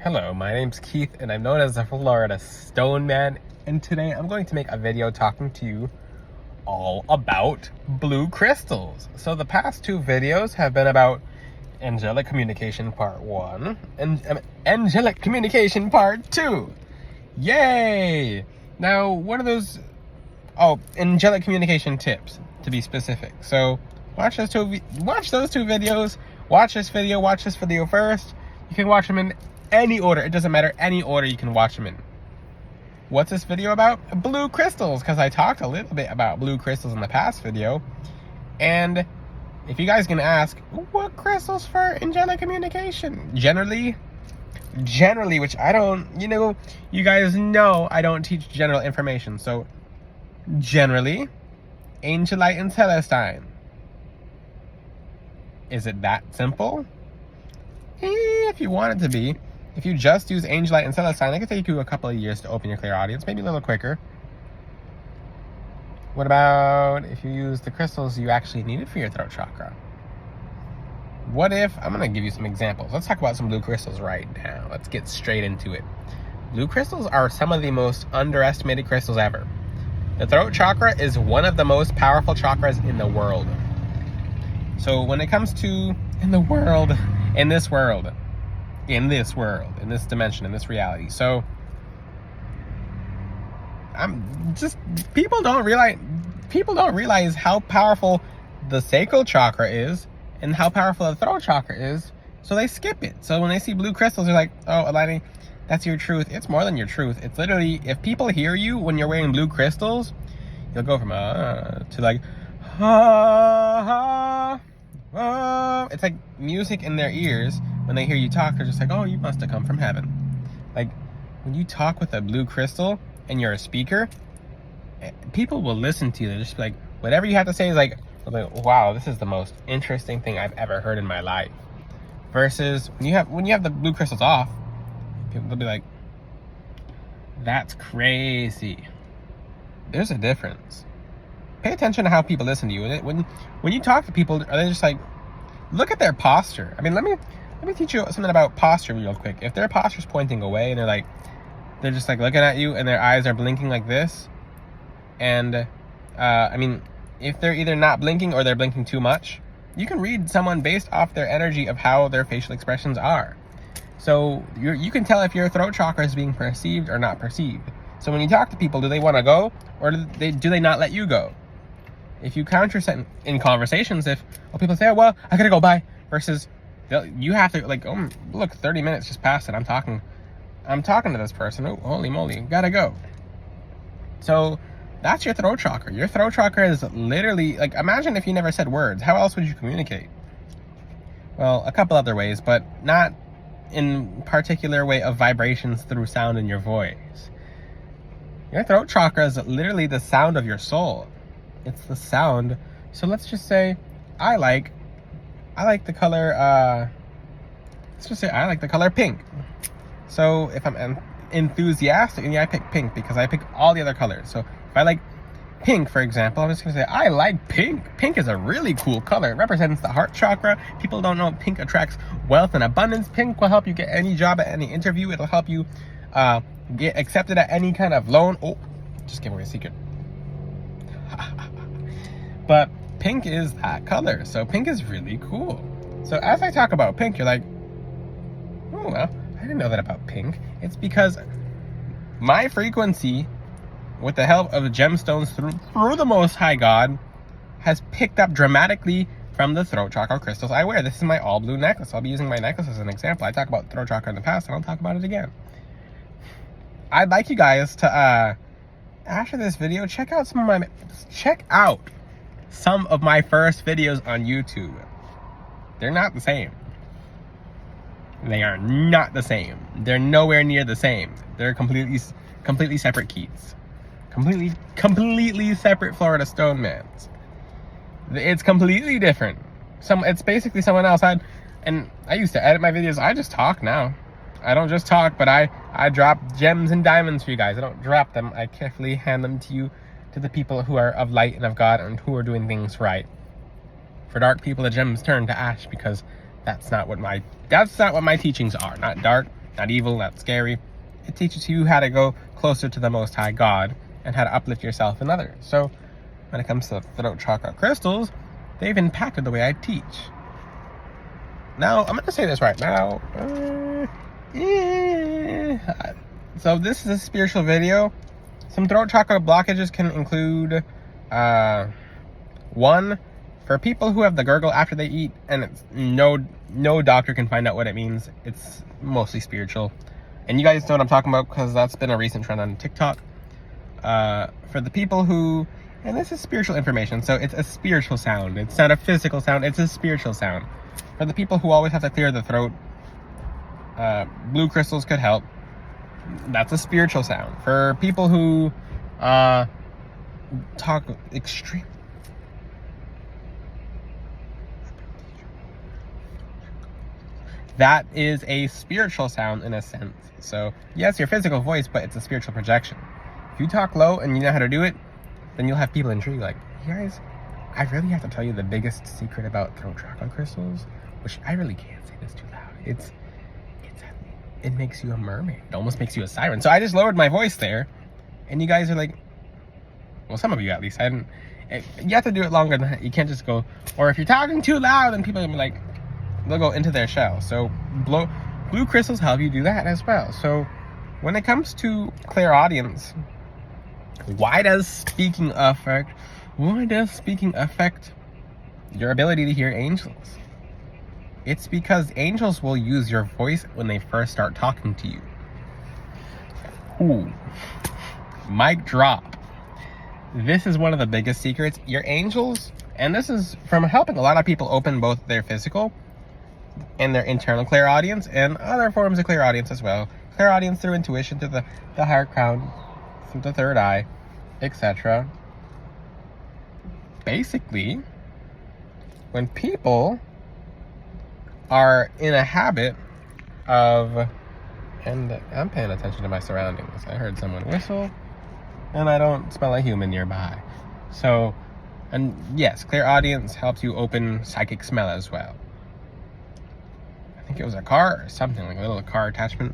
Hello, my name's Keith and I'm known as the Florida Stone Man, and today I'm going to make a video talking to you all about blue crystals. So the past two videos have been about angelic communication part 1 and angelic communication part 2. Yay! Now, what are those? Oh, angelic communication tips to be specific. So watch those two videos. Watch this video first. You can watch them in any order. It doesn't matter, any order you can watch them in. What's this video about? Blue crystals, because I talked a little bit about blue crystals in the past video. And if you guys can ask, what crystals for angelic communication? Generally, which I don't, you guys know I don't teach general information. So generally, Angelite and Celestine. Is it that simple? If you want it to be. If you just use Angelite and Celestine, it could take you a couple of years to open your clairaudience, maybe a little quicker. What about if you use the crystals you actually needed for your throat chakra? What if, I'm going to give you some examples. Let's talk about some blue crystals right now. Let's get straight into it. Blue crystals are some of the most underestimated crystals ever. The throat chakra is one of the most powerful chakras in the world. So when it comes to in this dimension, in this reality. So people don't realize how powerful the sacral chakra is and how powerful the throat chakra is, so they skip it. So when they see blue crystals, they're like, oh, Alani, that's your truth. It's more than your truth. It's literally, if people hear you when you're wearing blue crystals, you'll go from to like it's like music in their ears. When they hear you talk, they're just like, oh, you must have come from heaven. Like, when you talk with a blue crystal and you're a speaker, people will listen to you. They'll just be like, whatever you have to say is like, wow, this is the most interesting thing I've ever heard in my life. Versus when you have the blue crystals off, people will be like, that's crazy. There's a difference. Pay attention to how people listen to you. When you talk to people, are they just like, look at their posture? I mean, let me teach you something about posture real quick. If their posture's pointing away and they're just like looking at you and their eyes are blinking like this, and I mean, if they're either not blinking or they're blinking too much, you can read someone based off their energy of how their facial expressions are. So you can tell if your throat chakra is being perceived or not perceived. So when you talk to people, do they want to go, or do they not let you go? If you counter set in conversations, people say, oh, well, I gotta go, bye, versus you have to, like, oh, look, 30 minutes just passed and I'm talking to this person. Oh, holy moly, gotta go. So that's your throat chakra. Your throat chakra is literally, like, imagine if you never said words. How else would you communicate? Well, a couple other ways, but not in particular way of vibrations through sound in your voice. Your throat chakra is literally the sound of your soul. It's the sound. So let's just say I like the color let's just say I like the color pink. So if I'm enthusiastic, I pick pink because I pick all the other colors. So if I like pink, for example, I'm just gonna say I like pink. Pink is a really cool color. It represents the heart chakra. People don't know pink attracts wealth and abundance. Pink will help you get any job at any interview. It'll help you get accepted at any kind of loan. Oh, just gave away a secret. But pink is that color, so pink is really cool. So as I talk about pink, you're like, oh, well, I didn't know that about pink. It's because my frequency, with the help of gemstones through the Most High God, has picked up dramatically from the throat chakra crystals I wear. This is my all blue necklace. I'll be using my necklace as an example. I talked about throat chakra in the past, and I'll talk about it again. I'd like you guys to, after this video, check out some of my first videos on YouTube. They're not the same. They are not the same. They're nowhere near the same. They're completely separate Keiths. Completely separate Florida Stone Mans. It's completely different. It's basically someone else. I used to edit my videos. I just talk now. I don't just talk, but I drop gems and diamonds for you guys. I don't drop them. I carefully hand them to you, to the people who are of light and of God and who are doing things right. For dark people, the gems turn to ash because that's not what my teachings are. Not dark, not evil, not scary. It teaches you how to go closer to the Most High God and how to uplift yourself and others. So when it comes to throat chakra crystals, they've impacted the way I teach. Now, I'm going to say this right now. So this is a spiritual video. Some throat chakra blockages can include, one, for people who have the gurgle after they eat, and it's no doctor can find out what it means. It's mostly spiritual. And you guys know what I'm talking about because that's been a recent trend on TikTok. For the people who, and this is spiritual information, so it's a spiritual sound. It's not a physical sound, it's a spiritual sound. For the people who always have to clear the throat, blue crystals could help. That's a spiritual sound. For people who talk extreme, that is a spiritual sound in a sense. So yes, your physical voice, but it's a spiritual projection. If you talk low and you know how to do it, then you'll have people intrigued like, you guys, I really have to tell you the biggest secret about throat chakra crystals, which I really can't say this too loud. It makes you a mermaid. It almost makes you a siren. So I just lowered my voice there, and you guys are like, well, some of you at least, you have to do it longer than that. You can't just go, or if you're talking too loud, then people will be like, they'll go into their shell. So blue crystals help you do that as well. So when it comes to clairaudience, why does speaking affect your ability to hear angels? It's because angels will use your voice when they first start talking to you. Ooh, mic drop. This is one of the biggest secrets. Your angels, and this is from helping a lot of people open both their physical and their internal clairaudience and other forms of clairaudience as well. Clairaudience through intuition, through the heart crown, through the third eye, etc. Basically, when people are in a habit of, and I'm paying attention to my surroundings. I heard someone whistle, and I don't smell a human nearby. So, and yes, clairaudience helps you open psychic smell as well. I think it was a car or something, like a little car attachment.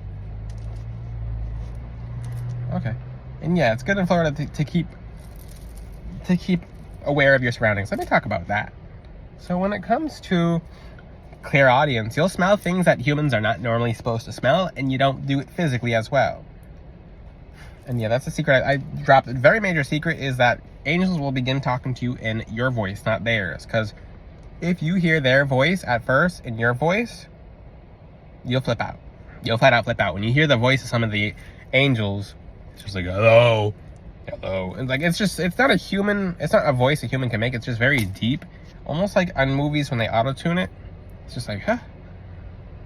Okay. And yeah, it's good in Florida to keep aware of your surroundings. Let me talk about that. So when it comes to clairaudience, you'll smell things that humans are not normally supposed to smell, and you don't do it physically as well. And yeah, that's a secret I dropped. A very major secret is that angels will begin talking to you in your voice, not theirs. Because if you hear their voice at first in your voice, you'll flip out. You'll flat out flip out. When you hear the voice of some of the angels, it's just like, hello. And like, it's not a voice a human can make. It's just very deep. Almost like on movies when they auto-tune it. It's just like, huh.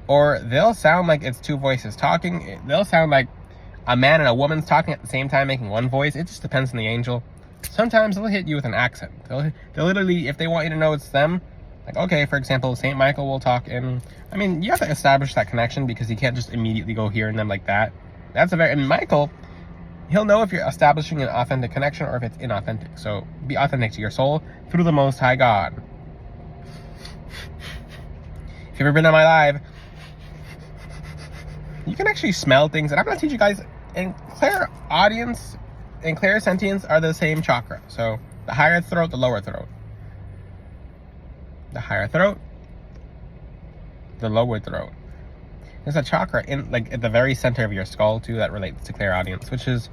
Or they'll sound like it's two voices talking. They'll sound like a man and a woman's talking at the same time, making one voice. It just depends on the angel. Sometimes they'll hit you with an accent. They'll literally, if they want you to know it's them, like, okay, for example, Saint Michael will talk in, I mean, you have to establish that connection because you can't just immediately go hearing them like that. And Michael, he'll know if you're establishing an authentic connection or if it's inauthentic. So be authentic to your soul through the Most High God. If you've ever been on my live, you can actually smell things. And I'm going to teach you guys, and clairaudience and clairsentience are the same chakra. So the higher throat, the lower throat. The higher throat, the lower throat. There's a chakra in, like, at the very center of your skull too that relates to clairaudience, which is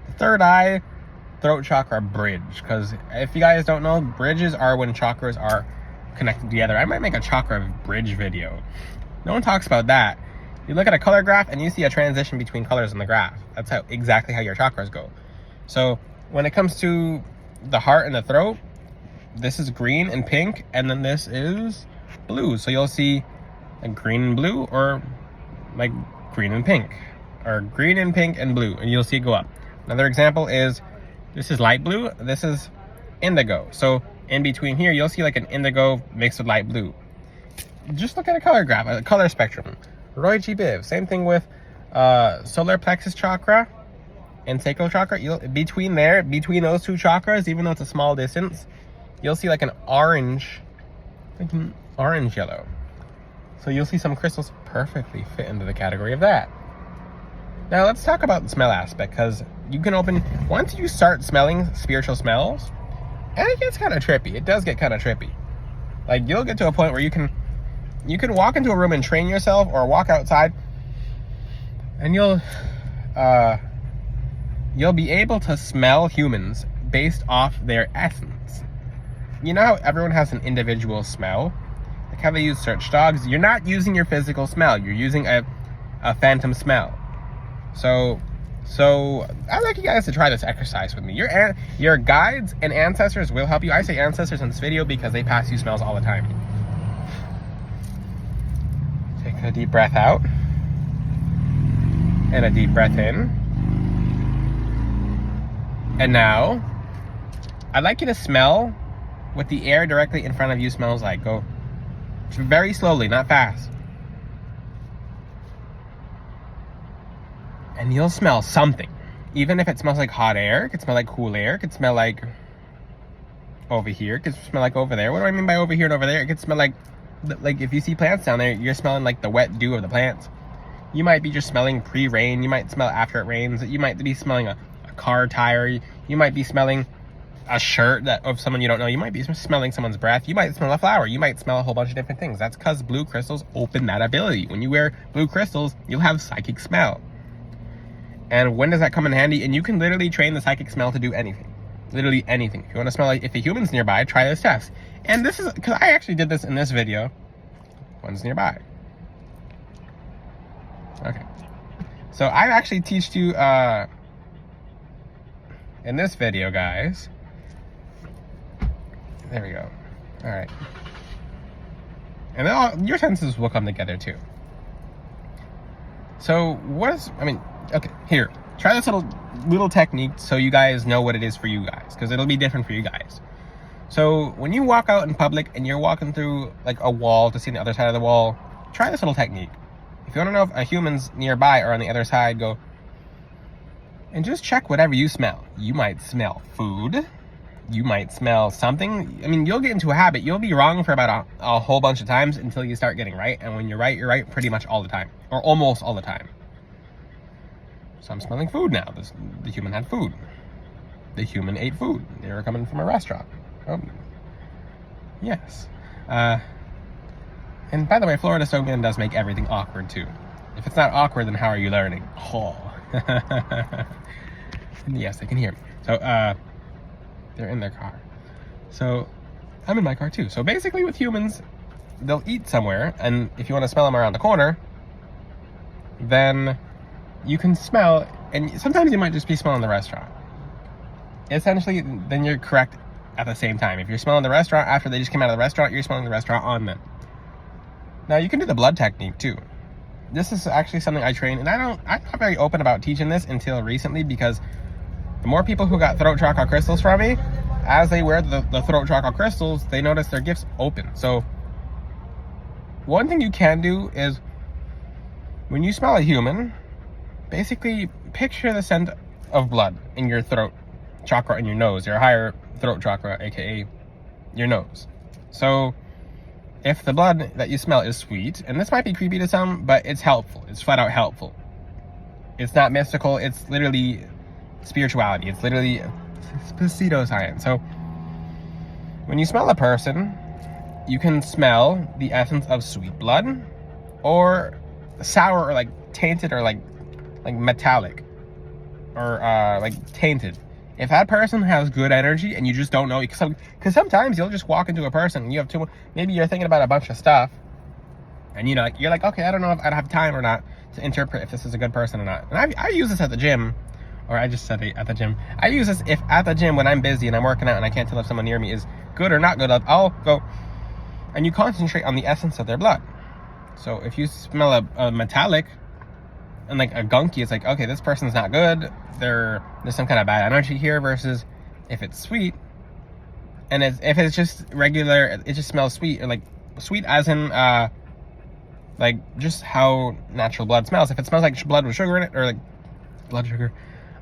the third eye throat chakra bridge. Because if you guys don't know, bridges are when chakras are connected together. I might make a chakra bridge video. No one talks about that. You look at a color graph and you see a transition between colors in the graph. That's exactly how your chakras go. So when it comes to the heart and the throat, this is green and pink, and then this is blue. So you'll see like green and blue, or like green and pink, or green and pink and blue, and you'll see it go up. Another example is, this is light blue, this is indigo. So in between here, you'll see like an indigo mixed with light blue. Just look at a color graph, a color spectrum. Roy G. Biv. Same thing with solar plexus chakra and sacral chakra. Between those two chakras, even though it's a small distance, you'll see like an orange yellow. So you'll see some crystals perfectly fit into the category of that. Now let's talk about the smell aspect, because you can once you start smelling spiritual smells, and it gets kind of trippy. It does get kind of trippy. Like, you'll get to a point where you can walk into a room and train yourself, or walk outside, and you'll be able to smell humans based off their essence. You know how everyone has an individual smell? Like how they use search dogs? You're not using your physical smell. You're using a phantom smell. So I'd like you guys to try this exercise with me. Your guides and ancestors will help you. I say ancestors in this video because they pass you smells all the time. Take a deep breath out. And a deep breath in. And now, I'd like you to smell what the air directly in front of you smells like. Go very slowly, not fast. And you'll smell something. Even if it smells like hot air, it could smell like cool air, it could smell like over here, it could smell like over there. What do I mean by over here and over there? It could smell like if you see plants down there, you're smelling like the wet dew of the plants. You might be just smelling pre-rain, you might smell after it rains, you might be smelling a car tire, you might be smelling a shirt of someone you don't know, you might be smelling someone's breath, you might smell a flower, you might smell a whole bunch of different things. That's because blue crystals open that ability. When you wear blue crystals, you'll have psychic smell. And when does that come in handy? And you can literally train the psychic smell to do anything. Literally anything. If you want to smell like if a human's nearby, try this test. And this is, because I actually did this in this video. One's nearby. Okay. So I actually teach you, in this video, guys. There we go. All right. And then your senses will come together too. So okay, here, try this little technique so you guys know what it is for you guys, because it'll be different for you guys. So when you walk out in public and you're walking through like a wall to see the other side of the wall, try this little technique. If you want to know if a human's nearby or on the other side, go and just check whatever you smell. You might smell food. You might smell something. I mean, you'll get into a habit. You'll be wrong for about a whole bunch of times until you start getting right. And when you're right pretty much all the time, or almost all the time. So I'm smelling food now. The human had food. The human ate food. They were coming from a restaurant. Oh, yes. And by the way, Florida Stoneman does make everything awkward too. If it's not awkward, then how are you learning? Oh. Yes, they can hear me. So, they're in their car. So, I'm in my car too. So basically with humans, they'll eat somewhere, and if you want to smell them around the corner, then you can smell, and sometimes you might just be smelling the restaurant. Essentially, then you're correct at the same time. If you're smelling the restaurant after they just came out of the restaurant, you're smelling the restaurant on them. Now, you can do the blood technique too. This is actually something I train, and I'm not very open about teaching this until recently, because the more people who got throat chakra crystals from me, as they wear the throat chakra crystals, they notice their gifts open. So one thing you can do is when you smell a human, basically picture the scent of blood in your throat chakra in your nose, your higher throat chakra, aka your nose. So if the blood that you smell is sweet, and this might be creepy to some, but it's helpful. It's flat out helpful. It's not mystical. It's literally spirituality. It's literally pseudoscience. So when you smell a person, you can smell the essence of sweet blood, or sour, or like tainted, or like metallic, or like tainted. If that person has good energy and you just don't know, because sometimes you'll just walk into a person and you have maybe you're thinking about a bunch of stuff, and you're like, okay, I don't know if I'd have time or not to interpret if this is a good person or not. And I use this at the gym, or I just said at the gym. I use this if at the gym when I'm busy and I'm working out and I can't tell if someone near me is good or not good, I'll go, and you concentrate on the essence of their blood. So if you smell a metallic and like a gunky, it's like, okay, this person's not good. There's some kind of bad energy here. Versus if it's sweet, and if it's just regular, it just smells sweet, or like sweet as in like just how natural blood smells. If it smells like blood with sugar in it, or like blood sugar,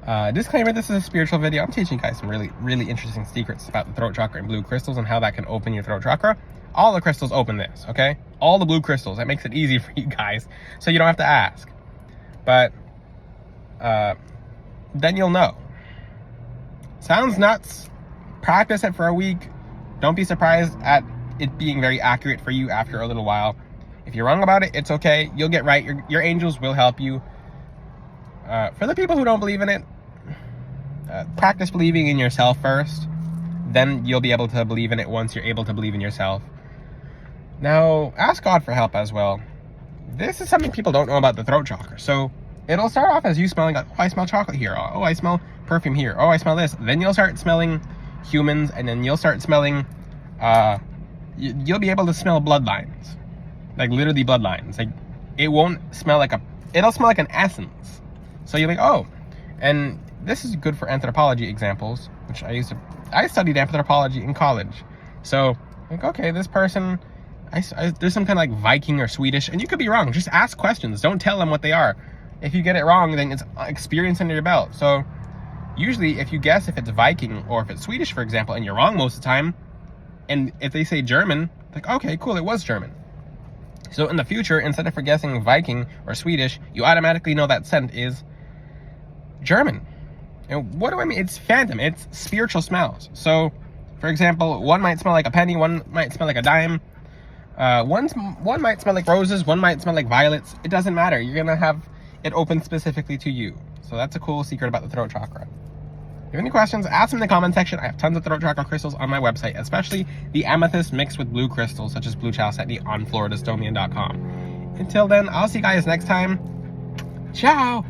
Disclaimer, this is a spiritual video. I'm teaching you guys some really, really interesting secrets about the throat chakra and blue crystals and how that can open your throat chakra. All the crystals open this, okay? All the blue crystals. That makes it easy for you guys, so you don't have to ask. But then you'll know. Sounds nuts. Practice it for a week. Don't be surprised at it being very accurate for you after a little while. If you're wrong about it, it's okay. You'll get right. Your angels will help you. For the people who don't believe in it, practice believing in yourself first. Then you'll be able to believe in it once you're able to believe in yourself. Now, ask God for help as well. This is something people don't know about the throat chakra. So it'll start off as you smelling like, oh, I smell chocolate here. Oh, I smell perfume here. Oh, I smell this. Then you'll start smelling humans, and then you'll start smelling, you'll be able to smell bloodlines. Like literally bloodlines. Like it won't smell like it'll smell like an essence. So you're like, oh, and this is good for anthropology examples, which I studied anthropology in college. So like, okay, this person, there's some kind of like Viking or Swedish, and you could be wrong. Just ask questions. Don't tell them what they are. If you get it wrong, then it's experience under your belt. So usually if you guess if it's Viking or if it's Swedish, for example, and you're wrong most of the time, and if they say German, like, okay, cool, it was German. So in the future, instead of guessing Viking or Swedish, you automatically know that scent is German. And what do I mean? It's phantom. It's spiritual smells. So, for example, one might smell like a penny, one might smell like a dime. One might smell like roses, one might smell like violets. It doesn't matter. You're going to have it open specifically to you. So that's a cool secret about the throat chakra. If you have any questions, ask them in the comment section. I have tons of throat chakra crystals on my website, especially the amethyst mixed with blue crystals, such as blue chalcedony on floridastomian.com. Until then, I'll see you guys next time. Ciao!